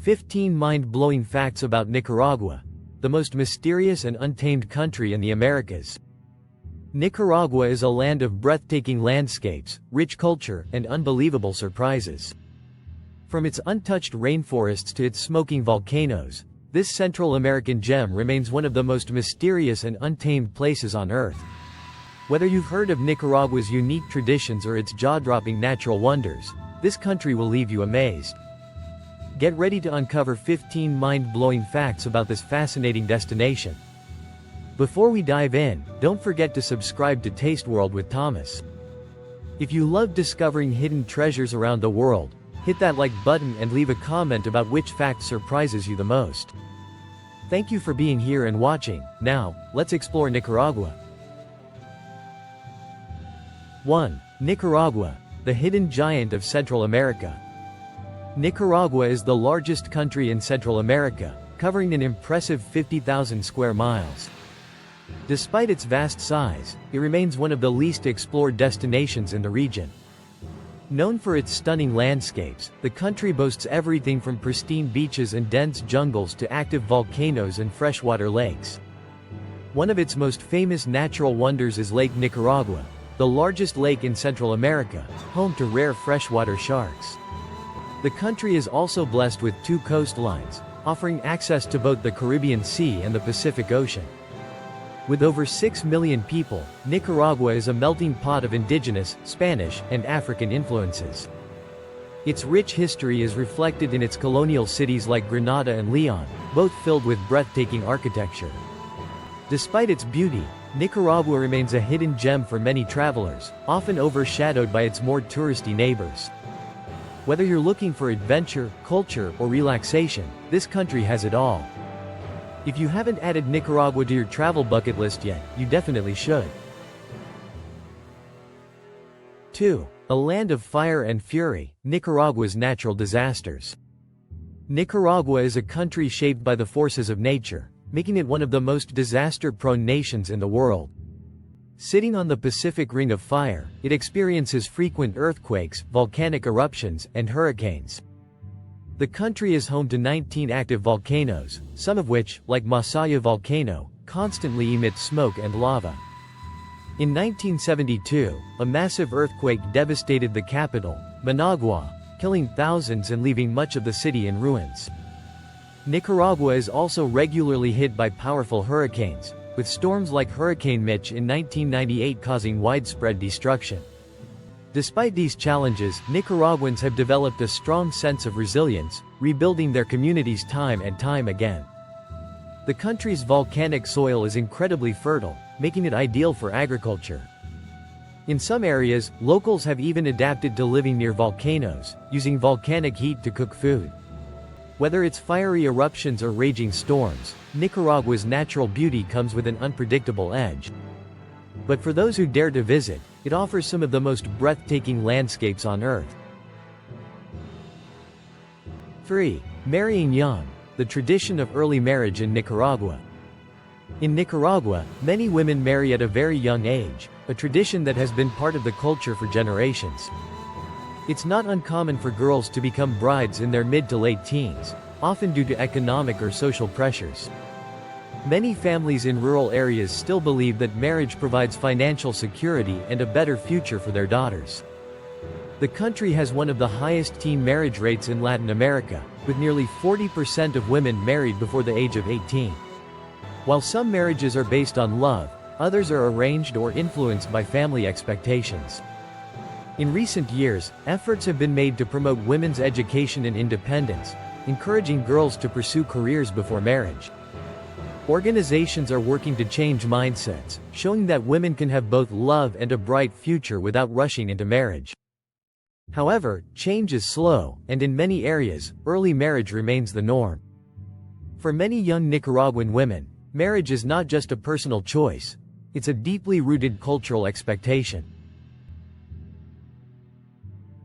15 mind-blowing facts about Nicaragua, the most mysterious and untamed country in the Americas. Nicaragua is a land of breathtaking landscapes, rich culture, and unbelievable surprises. From its untouched rainforests to its smoking volcanoes, this Central American gem remains one of the most mysterious and untamed places on Earth. Whether you've heard of Nicaragua's unique traditions or its jaw-dropping natural wonders, this country will leave you amazed. Get ready to uncover 15 mind-blowing facts about this fascinating destination. Before we dive in, don't forget to subscribe to Taste World with Thomas. If you love discovering hidden treasures around the world, hit that like button and leave a comment about which fact surprises you the most. Thank you for being here and watching. Now, let's explore Nicaragua. 1. Nicaragua, the hidden giant of Central America. Nicaragua is the largest country in Central America, covering an impressive 50,000 square miles. Despite its vast size, it remains one of the least explored destinations in the region. Known for its stunning landscapes, the country boasts everything from pristine beaches and dense jungles to active volcanoes and freshwater lakes. One of its most famous natural wonders is Lake Nicaragua, the largest lake in Central America, home to rare freshwater sharks. The country is also blessed with 2 coastlines, offering access to both the Caribbean Sea and the Pacific Ocean. With over 6 million people, Nicaragua is a melting pot of indigenous, Spanish, and African influences. Its rich history is reflected in its colonial cities like Granada and Leon, both filled with breathtaking architecture. Despite its beauty, Nicaragua remains a hidden gem for many travelers, often overshadowed by its more touristy neighbors. Whether you're looking for adventure, culture, or relaxation, this country has it all. If you haven't added Nicaragua to your travel bucket list yet, you definitely should. 2. A land of fire and fury, Nicaragua's natural disasters. Nicaragua is a country shaped by the forces of nature, making it one of the most disaster-prone nations in the world. Sitting on the Pacific Ring of Fire, it experiences frequent earthquakes, volcanic eruptions, and hurricanes. The country is home to 19 active volcanoes, some of which, like Masaya volcano, constantly emit smoke and lava. In 1972, a massive earthquake devastated the capital, Managua, killing thousands and leaving much of the city in ruins. Nicaragua is also regularly hit by powerful hurricanes, with storms like Hurricane Mitch in 1998 causing widespread destruction. Despite these challenges, Nicaraguans have developed a strong sense of resilience, rebuilding their communities time and time again. The country's volcanic soil is incredibly fertile, making it ideal for agriculture. In some areas, locals have even adapted to living near volcanoes, using volcanic heat to cook food. Whether it's fiery eruptions or raging storms, Nicaragua's natural beauty comes with an unpredictable edge. But for those who dare to visit, it offers some of the most breathtaking landscapes on Earth. 3. Marrying young, the tradition of early marriage in Nicaragua. In Nicaragua, many women marry at a very young age, a tradition that has been part of the culture for generations. It's not uncommon for girls to become brides in their mid to late teens, often due to economic or social pressures. Many families in rural areas still believe that marriage provides financial security and a better future for their daughters. The country has one of the highest teen marriage rates in Latin America, with nearly 40% of women married before the age of 18. While some marriages are based on love, others are arranged or influenced by family expectations. In recent years, efforts have been made to promote women's education and independence, encouraging girls to pursue careers before marriage. Organizations are working to change mindsets, showing that women can have both love and a bright future without rushing into marriage. However, change is slow, and in many areas, early marriage remains the norm. For many young Nicaraguan women, marriage is not just a personal choice, it's a deeply rooted cultural expectation.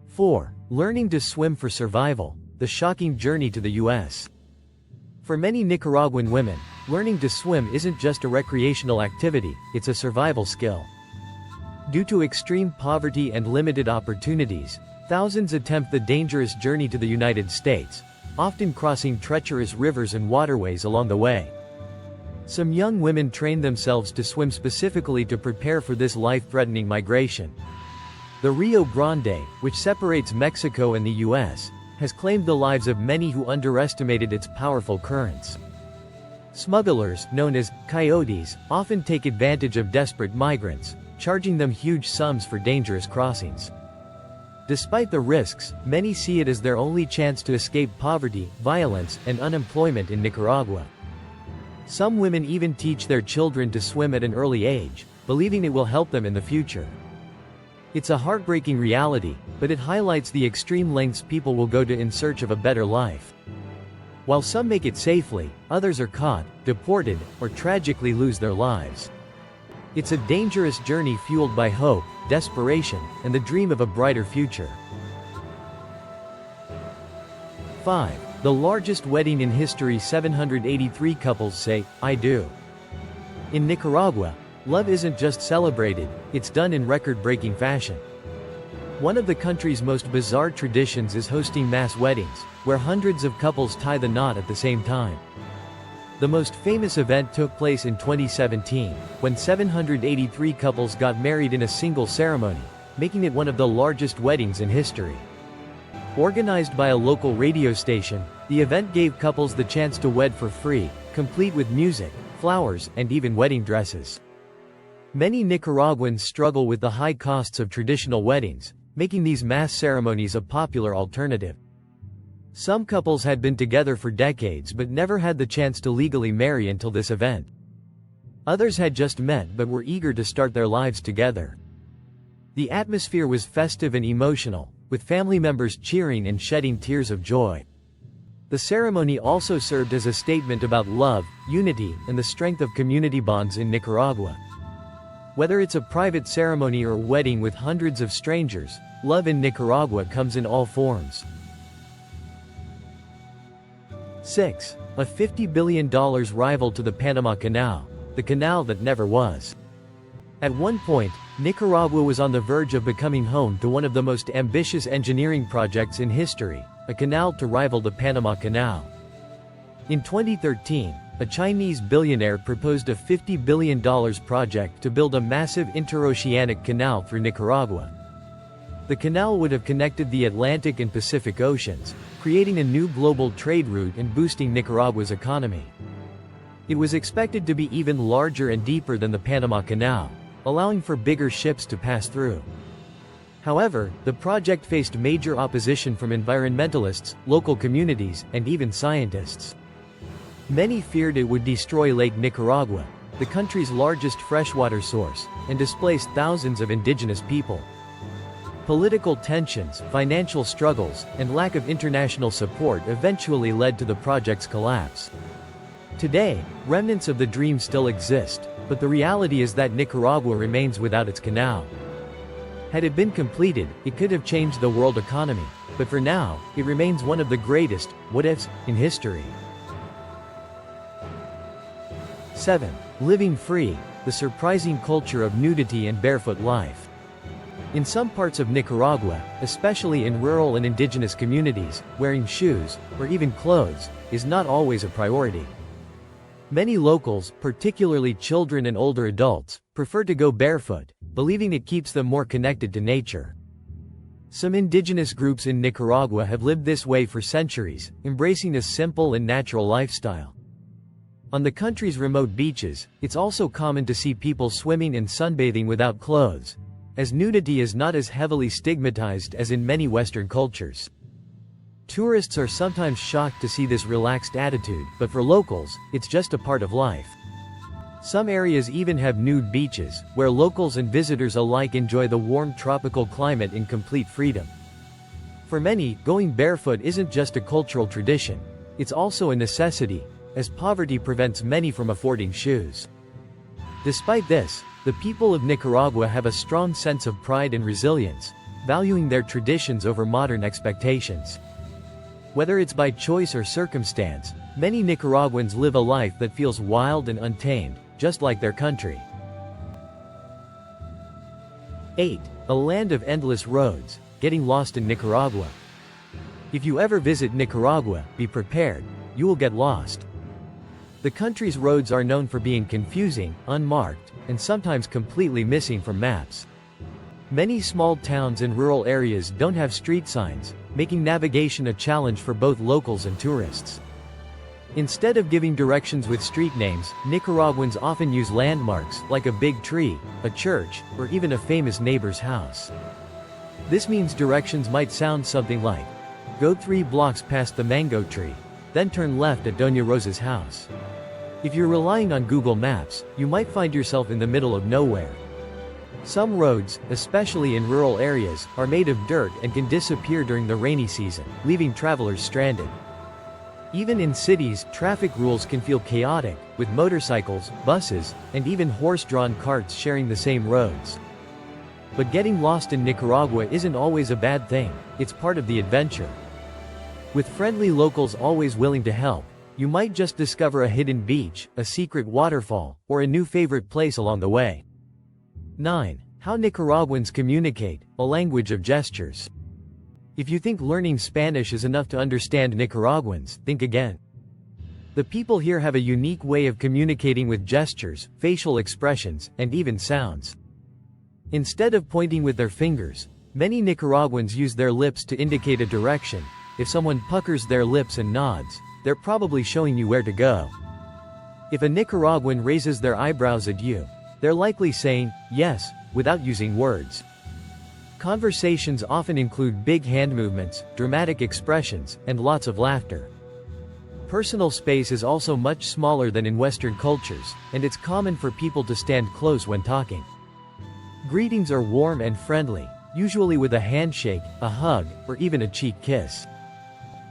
4. Learning to swim for survival, the shocking journey to the U.S. For many Nicaraguan women, learning to swim isn't just a recreational activity, it's a survival skill. Due to extreme poverty and limited opportunities, thousands attempt the dangerous journey to the United States, often crossing treacherous rivers and waterways along the way. Some young women train themselves to swim specifically to prepare for this life-threatening migration. The Rio Grande, which separates Mexico and the U.S., has claimed the lives of many who underestimated its powerful currents. Smugglers, known as coyotes, often take advantage of desperate migrants, charging them huge sums for dangerous crossings. Despite the risks, many see it as their only chance to escape poverty, violence, and unemployment in Nicaragua. Some women even teach their children to swim at an early age, believing it will help them in the future. It's a heartbreaking reality, but it highlights the extreme lengths people will go to in search of a better life. While some make it safely, others are caught, deported, or tragically lose their lives. It's a dangerous journey fueled by hope, desperation, and the dream of a brighter future. 5. The largest wedding in history. 783 couples say, "I do." In Nicaragua, love isn't just celebrated, it's done in record-breaking fashion. One of the country's most bizarre traditions is hosting mass weddings, where hundreds of couples tie the knot at the same time. The most famous event took place in 2017, when 783 couples got married in a single ceremony, making it one of the largest weddings in history. Organized by a local radio station, the event gave couples the chance to wed for free, complete with music, flowers, and even wedding dresses. Many Nicaraguans struggle with the high costs of traditional weddings, making these mass ceremonies a popular alternative. Some couples had been together for decades but never had the chance to legally marry until this event. Others had just met but were eager to start their lives together. The atmosphere was festive and emotional, with family members cheering and shedding tears of joy. The ceremony also served as a statement about love, unity, and the strength of community bonds in Nicaragua. Whether it's a private ceremony or a wedding with hundreds of strangers, love in Nicaragua comes in all forms. 6. A $50 billion rival to the Panama Canal, the canal that never was. At one point, Nicaragua was on the verge of becoming home to one of the most ambitious engineering projects in history, a canal to rival the Panama Canal. In 2013, a Chinese billionaire proposed a $50 billion project to build a massive interoceanic canal through Nicaragua. The canal would have connected the Atlantic and Pacific Oceans, creating a new global trade route and boosting Nicaragua's economy. It was expected to be even larger and deeper than the Panama Canal, allowing for bigger ships to pass through. However, the project faced major opposition from environmentalists, local communities, and even scientists. Many feared it would destroy Lake Nicaragua, the country's largest freshwater source, and displace thousands of indigenous people. Political tensions, financial struggles, and lack of international support eventually led to the project's collapse. Today, remnants of the dream still exist, but the reality is that Nicaragua remains without its canal. Had it been completed, it could have changed the world economy, but for now, it remains one of the greatest what-ifs in history. 7. Living free, the surprising culture of nudity and barefoot life. In some parts of Nicaragua, especially in rural and indigenous communities, wearing shoes, or even clothes, is not always a priority. Many locals, particularly children and older adults, prefer to go barefoot, believing it keeps them more connected to nature. Some indigenous groups in Nicaragua have lived this way for centuries, embracing a simple and natural lifestyle. On the country's remote beaches, it's also common to see people swimming and sunbathing without clothes, as nudity is not as heavily stigmatized as in many Western cultures. Tourists are sometimes shocked to see this relaxed attitude, but for locals, it's just a part of life. Some areas even have nude beaches, where locals and visitors alike enjoy the warm tropical climate in complete freedom. For many, going barefoot isn't just a cultural tradition, it's also a necessity, as poverty prevents many from affording shoes. Despite this, the people of Nicaragua have a strong sense of pride and resilience, valuing their traditions over modern expectations. Whether it's by choice or circumstance, many Nicaraguans live a life that feels wild and untamed, just like their country. 8. A land of endless roads, getting lost in Nicaragua. If you ever visit Nicaragua, be prepared, you will get lost. The country's roads are known for being confusing, unmarked, and sometimes completely missing from maps. Many small towns and rural areas don't have street signs, making navigation a challenge for both locals and tourists. Instead of giving directions with street names, Nicaraguans often use landmarks, like a big tree, a church, or even a famous neighbor's house. This means directions might sound something like, go 3 blocks past the mango tree, then turn left at Doña Rosa's house. If you're relying on Google Maps, you might find yourself in the middle of nowhere. Some roads, especially in rural areas, are made of dirt and can disappear during the rainy season, leaving travelers stranded. Even in cities, traffic rules can feel chaotic, with motorcycles, buses, and even horse-drawn carts sharing the same roads. But getting lost in Nicaragua isn't always a bad thing, it's part of the adventure. With friendly locals always willing to help, you might just discover a hidden beach, a secret waterfall, or a new favorite place along the way. 9. How Nicaraguans communicate, a language of gestures. If you think learning Spanish is enough to understand Nicaraguans, think again. The people here have a unique way of communicating with gestures, facial expressions, and even sounds. Instead of pointing with their fingers, many Nicaraguans use their lips to indicate a direction. If someone puckers their lips and nods, they're probably showing you where to go. If a Nicaraguan raises their eyebrows at you, they're likely saying, yes, without using words. Conversations often include big hand movements, dramatic expressions, and lots of laughter. Personal space is also much smaller than in Western cultures, and it's common for people to stand close when talking. Greetings are warm and friendly, usually with a handshake, a hug, or even a cheek kiss.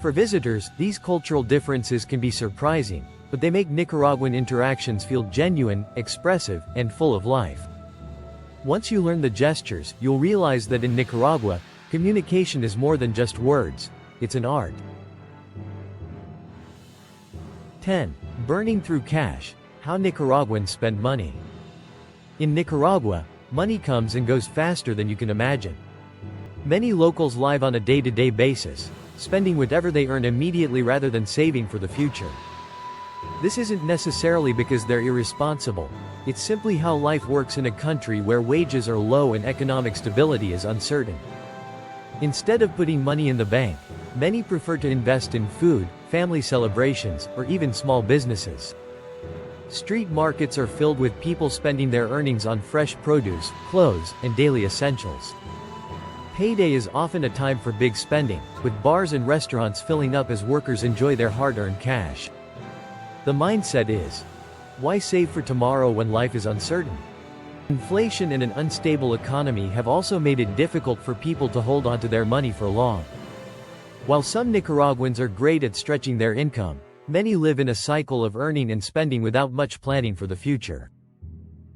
For visitors, these cultural differences can be surprising, but they make Nicaraguan interactions feel genuine, expressive, and full of life. Once you learn the gestures, you'll realize that in Nicaragua, communication is more than just words, it's an art. 10. Burning through cash, how Nicaraguans spend money. In Nicaragua, money comes and goes faster than you can imagine. Many locals live on a day-to-day basis, spending whatever they earn immediately rather than saving for the future. This isn't necessarily because they're irresponsible, it's simply how life works in a country where wages are low and economic stability is uncertain. Instead of putting money in the bank, many prefer to invest in food, family celebrations, or even small businesses. Street markets are filled with people spending their earnings on fresh produce, clothes, and daily essentials. Payday is often a time for big spending, with bars and restaurants filling up as workers enjoy their hard-earned cash. The mindset is, why save for tomorrow when life is uncertain? Inflation and an unstable economy have also made it difficult for people to hold on to their money for long. While some Nicaraguans are great at stretching their income, many live in a cycle of earning and spending without much planning for the future.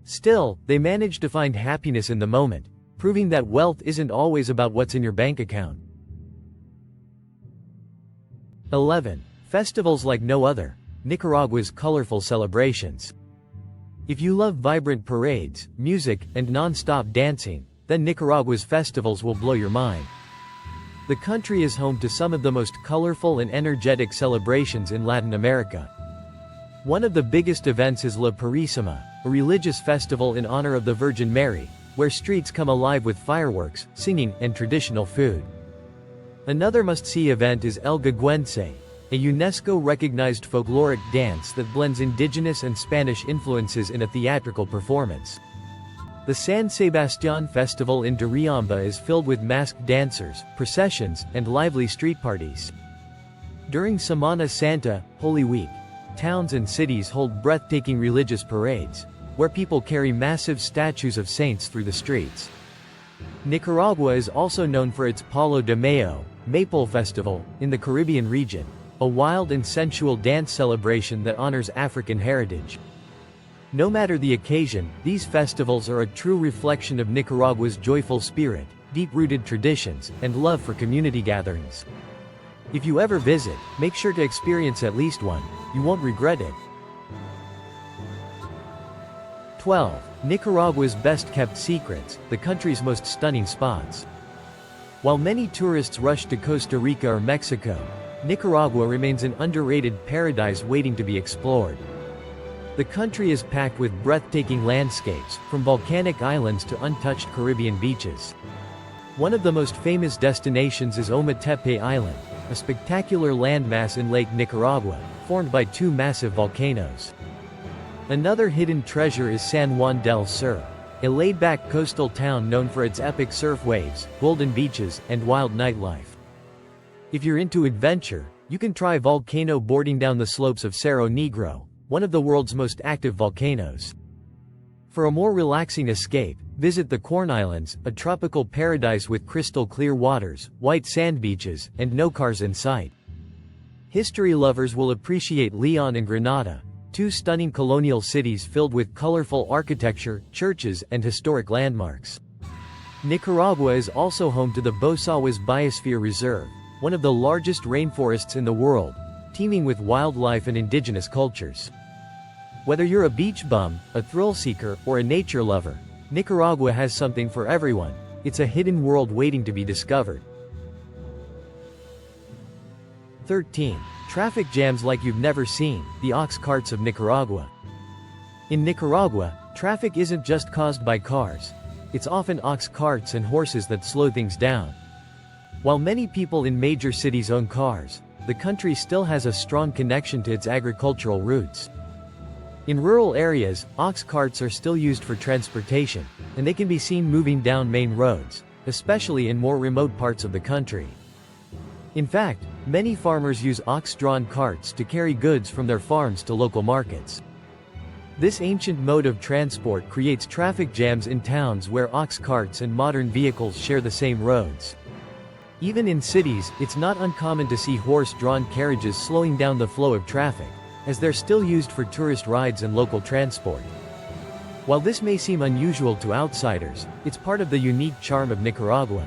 Still, they manage to find happiness in the moment, proving that wealth isn't always about what's in your bank account. 11. Festivals like no other. Nicaragua's colorful celebrations. If you love vibrant parades, music, and non-stop dancing, then Nicaragua's festivals will blow your mind. The country is home to some of the most colorful and energetic celebrations in Latin America. One of the biggest events is La Purísima, a religious festival in honor of the Virgin Mary, where streets come alive with fireworks, singing, and traditional food. Another must-see event is El Gagüense, a UNESCO-recognized folkloric dance that blends indigenous and Spanish influences in a theatrical performance. The San Sebastián Festival in Duriamba is filled with masked dancers, processions, and lively street parties. During Semana Santa, Holy Week, towns and cities hold breathtaking religious parades, where people carry massive statues of saints through the streets. Nicaragua is also known for its Palo de Mayo, Maypole Festival, in the Caribbean region, a wild and sensual dance celebration that honors African heritage. No matter the occasion, these festivals are a true reflection of Nicaragua's joyful spirit, deep-rooted traditions, and love for community gatherings. If you ever visit, make sure to experience at least one, you won't regret it. 12. Nicaragua's best-kept secrets, the country's most stunning spots. While many tourists rush to Costa Rica or Mexico, Nicaragua remains an underrated paradise waiting to be explored. The country is packed with breathtaking landscapes, from volcanic islands to untouched Caribbean beaches. One of the most famous destinations is Ometepe Island, a spectacular landmass in Lake Nicaragua, formed by two massive volcanoes. Another hidden treasure is San Juan del Sur, a laid-back coastal town known for its epic surf waves, golden beaches, and wild nightlife. If you're into adventure, you can try volcano boarding down the slopes of Cerro Negro, one of the world's most active volcanoes. For a more relaxing escape, visit the Corn Islands, a tropical paradise with crystal-clear waters, white sand beaches, and no cars in sight. History lovers will appreciate Leon and Granada, two stunning colonial cities filled with colorful architecture, churches, and historic landmarks. Nicaragua is also home to the Bosawas Biosphere Reserve, one of the largest rainforests in the world, teeming with wildlife and indigenous cultures. Whether you're a beach bum, a thrill seeker, or a nature lover, Nicaragua has something for everyone. It's a hidden world waiting to be discovered. 13. Traffic jams like you've never seen, the ox carts of Nicaragua. In Nicaragua, traffic isn't just caused by cars. It's often ox carts and horses that slow things down. While many people in major cities own cars, the country still has a strong connection to its agricultural roots. In rural areas, ox carts are still used for transportation, and they can be seen moving down main roads, especially in more remote parts of the country. In fact, many farmers use ox-drawn carts to carry goods from their farms to local markets. This ancient mode of transport creates traffic jams in towns where ox carts and modern vehicles share the same roads. Even in cities, it's not uncommon to see horse-drawn carriages slowing down the flow of traffic, as they're still used for tourist rides and local transport. While this may seem unusual to outsiders, it's part of the unique charm of Nicaragua.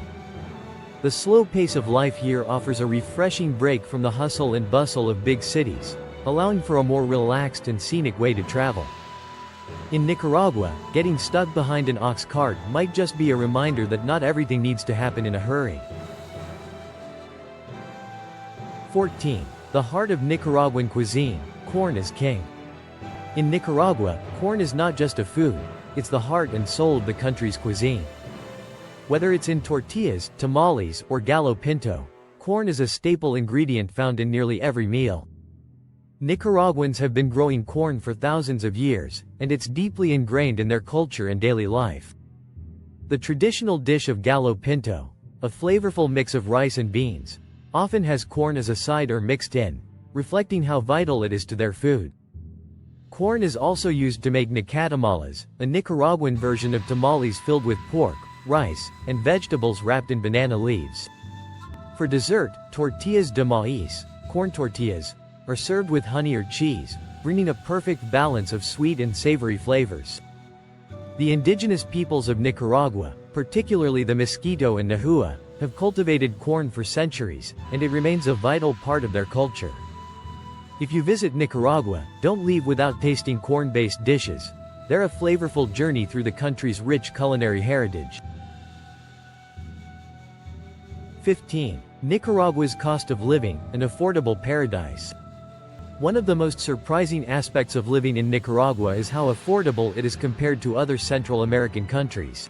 The slow pace of life here offers a refreshing break from the hustle and bustle of big cities, allowing for a more relaxed and scenic way to travel. In Nicaragua, getting stuck behind an ox cart might just be a reminder that not everything needs to happen in a hurry. 14. The heart of Nicaraguan cuisine, corn is king. In Nicaragua, corn is not just a food, it's the heart and soul of the country's cuisine. Whether it's in tortillas, tamales, or gallo pinto, corn is a staple ingredient found in nearly every meal. Nicaraguans have been growing corn for thousands of years, and it's deeply ingrained in their culture and daily life. The traditional dish of gallo pinto, a flavorful mix of rice and beans, often has corn as a side or mixed in, reflecting how vital it is to their food. Corn is also used to make nacatamalas, a Nicaraguan version of tamales filled with pork, rice, and vegetables wrapped in banana leaves. For dessert, tortillas de maíz, corn tortillas, are served with honey or cheese, bringing a perfect balance of sweet and savory flavors. The indigenous peoples of Nicaragua, particularly the Mosquito and Nahua, have cultivated corn for centuries, and it remains a vital part of their culture. If you visit Nicaragua, don't leave without tasting corn-based dishes. They're a flavorful journey through the country's rich culinary heritage. 15. Nicaragua's cost of living, an affordable paradise. One of the most surprising aspects of living in Nicaragua is how affordable it is compared to other Central American countries.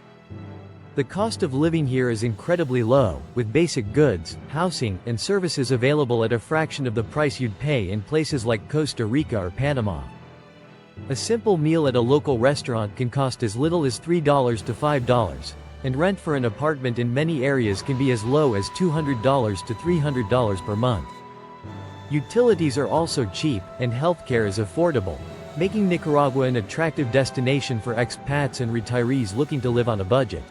The cost of living here is incredibly low, with basic goods, housing, and services available at a fraction of the price you'd pay in places like Costa Rica or Panama. A simple meal at a local restaurant can cost as little as $3 to $5, and rent for an apartment in many areas can be as low as $200 to $300 per month. Utilities are also cheap, and healthcare is affordable, making Nicaragua an attractive destination for expats and retirees looking to live on a budget.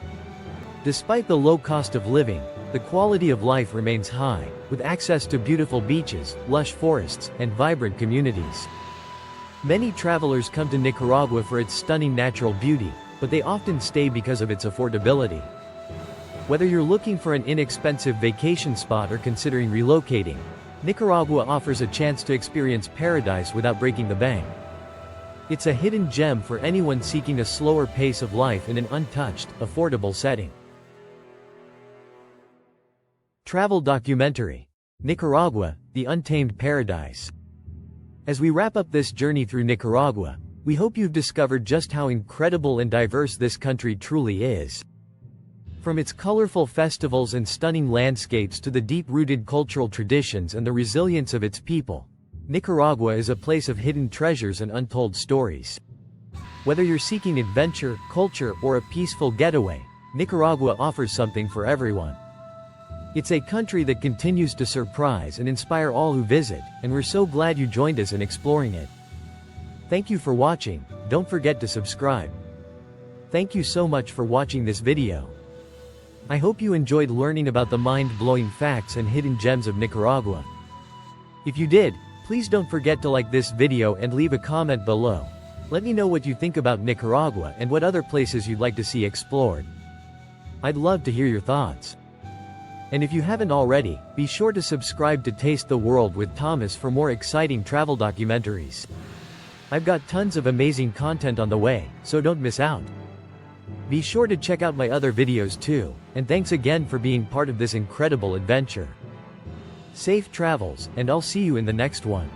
Despite the low cost of living, the quality of life remains high, with access to beautiful beaches, lush forests, and vibrant communities. Many travelers come to Nicaragua for its stunning natural beauty, but they often stay because of its affordability. Whether you're looking for an inexpensive vacation spot or considering relocating, Nicaragua offers a chance to experience paradise without breaking the bank. It's a hidden gem for anyone seeking a slower pace of life in an untouched, affordable setting. Travel documentary. Nicaragua, the Untamed Paradise. As we wrap up this journey through Nicaragua, we hope you've discovered just how incredible and diverse this country truly is. From its colorful festivals and stunning landscapes to the deep-rooted cultural traditions and the resilience of its people, Nicaragua is a place of hidden treasures and untold stories. Whether you're seeking adventure, culture, or a peaceful getaway, Nicaragua offers something for everyone. It's a country that continues to surprise and inspire all who visit, and we're so glad you joined us in exploring it. Thank you for watching. Don't forget to subscribe. Thank you so much for watching this video. I hope you enjoyed learning about the mind-blowing facts and hidden gems of Nicaragua. If you did, please don't forget to like this video and leave a comment below. Let me know what you think about Nicaragua and what other places you'd like to see explored. I'd love to hear your thoughts. And if you haven't already, be sure to subscribe to Taste the World with Thomas for more exciting travel documentaries. I've got tons of amazing content on the way, so don't miss out. Be sure to check out my other videos too, and thanks again for being part of this incredible adventure. Safe travels, and I'll see you in the next one.